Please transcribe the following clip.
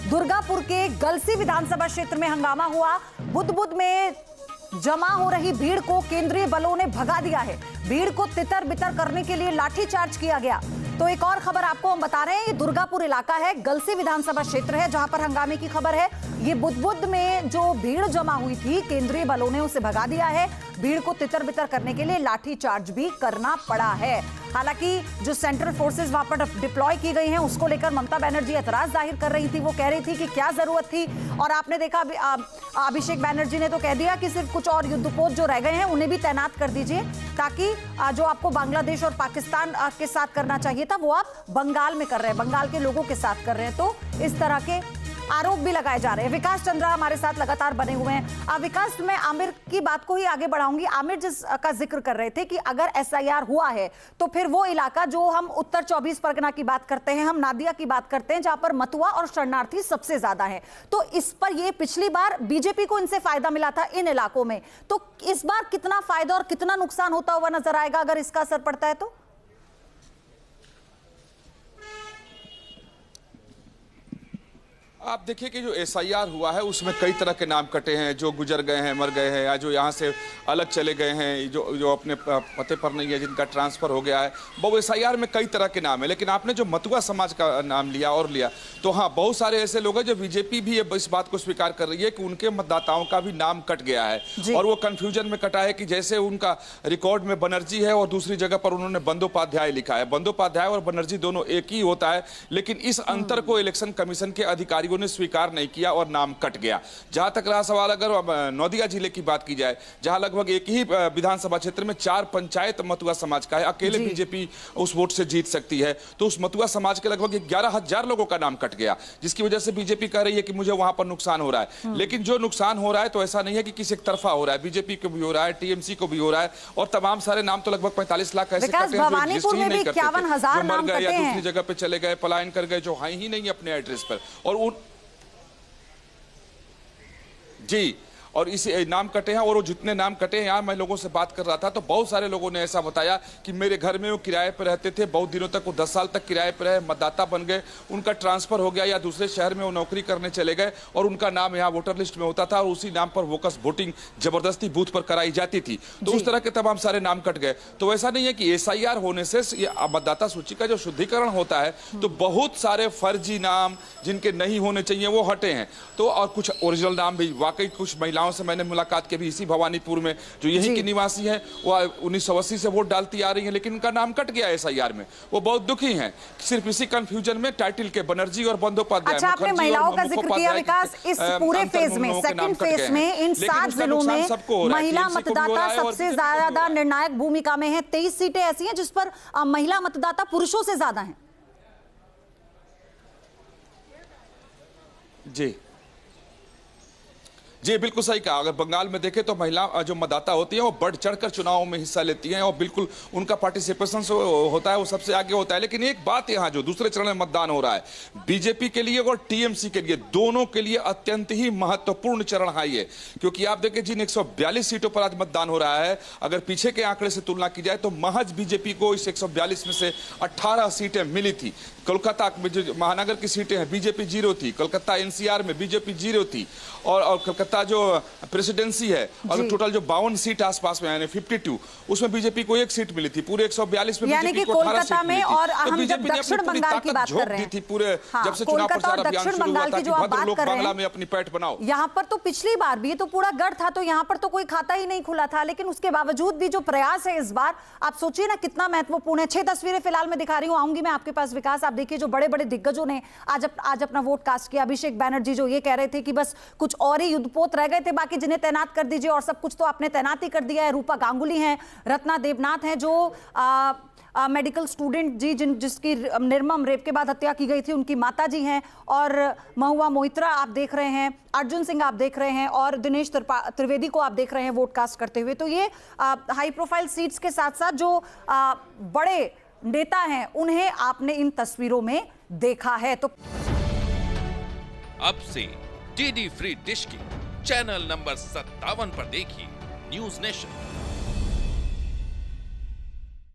दुर्गापुर के गलसी विधानसभा क्षेत्र में हंगामा हुआ। बुध में जमा हो रही भीड़ को केंद्रीय बलों ने भगा दिया है। भीड़ को तितर बितर करने के लिए लाठीचार्ज किया गया। तो एक और खबर आपको हम बता रहे हैं, ये दुर्गापुर इलाका है, गलसी विधानसभा क्षेत्र है जहां पर हंगामे की खबर है। ये बुध में जो भीड़ जमा हुई थी, केंद्रीय बलों ने उसे भगा दिया है। भीड़ को तितर बितर करने के लिए लाठीचार्ज भी करना पड़ा है। हालांकि जो सेंट्रल फोर्सेस वहां पर डिप्लॉय की गई हैं, उसको लेकर ममता बनर्जी एतराज जाहिर कर रही थी। वो कह रही थी कि क्या जरूरत थी। और आपने देखा अभिषेक बनर्जी ने तो कह दिया कि सिर्फ कुछ और युद्धपोत जो रह गए हैं उन्हें भी तैनात कर दीजिए, ताकि जो आपको बांग्लादेश और पाकिस्तान के साथ करना चाहिए था वो आप बंगाल में कर रहे हैं, बंगाल के लोगों के साथ कर रहे हैं। तो इस तरह के आरोप भी लगाए जा रहे हैं। विकास चंद्रा हमारे साथ लगातार बने हुए हैं। विकास, मैं आमिर की बात को ही आगे बढ़ाऊंगी। आमिर जिसका जिक्र कर रहे थे कि अगर एसआईआर हुआ है तो फिर वो इलाका जो हम उत्तर 24 परगना की बात करते हैं, हम नादिया की बात करते हैं, जहां पर मतुआ और शरणार्थी सबसे ज्यादा है, तो इस पर ये पिछली बार बीजेपी को इनसे फायदा मिला था इन इलाकों में। तो इस बार कितना फायदा और कितना नुकसान होता हुआ नजर आएगा अगर इसका असर पड़ता है तो? आप देखिए कि जो एसआईआर हुआ है उसमें कई तरह के नाम कटे हैं, जो गुजर गए हैं, मर गए हैं, या जो यहाँ से अलग चले गए हैं, जो अपने पते पर नहीं है, जिनका ट्रांसफर हो गया है। वो एसआईआर में कई तरह के नाम है। लेकिन आपने जो मतुआ समाज का नाम लिया तो हाँ, बहुत सारे ऐसे लोग हैं जो बीजेपी भी इस बात को स्वीकार कर रही है कि उनके मतदाताओं का भी नाम कट गया है। और वो कंफ्यूजन में कटा है कि जैसे उनका रिकॉर्ड में बनर्जी है और दूसरी जगह पर उन्होंने बंदोपाध्याय लिखा है। बंदोपाध्याय और बनर्जी दोनों एक ही होता है, लेकिन इस अंतर को इलेक्शन कमीशन के अधिकारियों ने स्वीकार नहीं किया और नाम कट गया। जहां तक रहा सवाल, अगर नौदिया जिले की बात की जाए, जहां लगभग एक ही विधानसभा क्षेत्र में 4 पंचायत मतुआ समाज का है, अकेले बीजेपी उस वोट से जीत सकती है, तो उस मतुआ समाज के लगभग 11,000 लोगों का नाम कट गया, जिसकी वजह से बीजेपी कह रही है कि मुझे वहां पर नुकसान हो रहा है। लेकिन जो नुकसान हो रहा है तो ऐसा नहीं है कि किसी एक तरफा हो रहा है, बीजेपी को भी हो रहा है, टीएमसी को भी हो रहा है, और तमाम सारे नाम तो लगभग 45 लाख ऐसे कटे हैं जो रजिस्टर ही नहीं करते थे, जो मर गए या दूसरी जगह पे चले गए, पलायन कर गए, जो हैं ही नहीं अपने एड्रेस पर। और इसे नाम कटे हैं। और वो जितने नाम कटे हैं, यहाँ मैं लोगों से बात कर रहा था तो बहुत सारे लोगों ने ऐसा बताया कि मेरे घर में वो किराए पर रहते थे, बहुत दिनों तक वो 10 साल तक किराए पर रहे, मतदाता बन गए, उनका ट्रांसफर हो गया या दूसरे शहर में वो नौकरी करने चले गए और उनका नाम यहाँ वोटर लिस्ट में होता था और उसी नाम पर वोकस वोटिंग जबरदस्ती बूथ पर कराई जाती थी। तो उस तरह के तमाम सारे नाम कट गए। तो ऐसा नहीं है कि एसआईआर होने से मतदाता सूची का जो शुद्धिकरण होता है तो बहुत सारे फर्जी नाम जिनके नहीं होने चाहिए वो हटे हैं। तो और कुछ ओरिजिनल नाम भी, वाकई कुछ महिलाओं से मैंने मुलाकात की भी इसी भवानीपुर में, जो यहीं की निवासी हैं, वो 1980 से वोट डालती आ रही हैं, लेकिन उनका नाम कट गया एसआईआर में। वो बहुत दुखी हैं सिर्फ इसी कंफ्यूजन में, टाइटल के बनर्जी और बंदोपाध्याय। अच्छा, आपने महिलाओं का जिक्र किया विकास, इस पूरे फेज में, सेकंड फेज में इन 7 जिलों में महिला मतदाता सबसे ज्यादा निर्णायक भूमिका में है। 23 सीटें ऐसी हैं जिस पर महिला मतदाता पुरुषों से ज्यादा हैं। जी बिल्कुल सही कहा। अगर बंगाल में देखें तो महिला जो मतदाता होती है वो बढ़ चढ़कर चुनावों में हिस्सा लेती हैं और बिल्कुल उनका पार्टिसिपेशन होता है, वो सबसे आगे होता है। लेकिन एक बात यहाँ, जो दूसरे चरण में मतदान हो रहा है, बीजेपी के लिए और टीएमसी के लिए, दोनों के लिए अत्यंत ही महत्वपूर्ण चरण है ये। क्योंकि आप देखें जिन 142 सीटों पर आज मतदान हो रहा है, अगर पीछे के आंकड़े से तुलना की जाए तो महज बीजेपी को इस 142 में से 18 सीटें मिली थी। कोलकाता में जो महानगर की सीटें हैं बीजेपी 0 थी, कोलकाता एनसीआर में बीजेपी 0 थी, और कोलकाता जो प्रेसिडेंसी है और टोटल जो 52 सीट आसपास में, यानी 52, उसमें बीजेपी को 1 सीट मिली थी। पूरे 142 में बीजेपी को 18 सीट मिली थी। और हम जब दक्षिण बंगाल की बात कर रहे हैं, पूरे जब से चुनाव प्रचार अभियान शुरू हुआ था कि भद्र लोग बांग्ला में अपनी पैठ बनाओ। यहाँ पर तो पिछली बार भी तो पूरा गढ़ था, तो यहाँ पर तो कोई खाता ही नहीं खुला था। लेकिन उसके बावजूद भी जो प्रयास है इस बार, आप सोचिए ना कितना महत्वपूर्ण है। 6 तस्वीरें फिलहाल मैं दिखा रही हूँ, आऊंगी मैं आपके पास विकास। आप देखिए जो बड़े बड़े दिग्गजों ने आज अपना वोट कास्ट किया। अभिषेक बनर्जी जो ये कह रहे थे कि बस कुछ और ही युद्धपोत रह गए थे, बाकी जिन्हें तैनात कर दीजिए, और सब कुछ तो आपने तैनात ही कर दिया है। रूपा गांगुली हैं, रत्ना देवनाथ हैं जो मेडिकल स्टूडेंट जी जिसकी निर्मम रेप के बाद हत्या की गई थी, उनकी माता जी हैं, और महुआ मोहित्रा आप देख रहे हैं, अर्जुन सिंह आप देख रहे हैं, और दिनेश त्रिवेदी को आप देख रहे हैं वोट कास्ट करते हुए। तो ये हाई प्रोफाइल सीट्स के साथ साथ जो बड़े नेता हैं उन्हें आपने इन तस्वीरों में देखा है। तो अब से डीडी फ्री डिश की चैनल नंबर 57 पर देखिए न्यूज़ नेशन।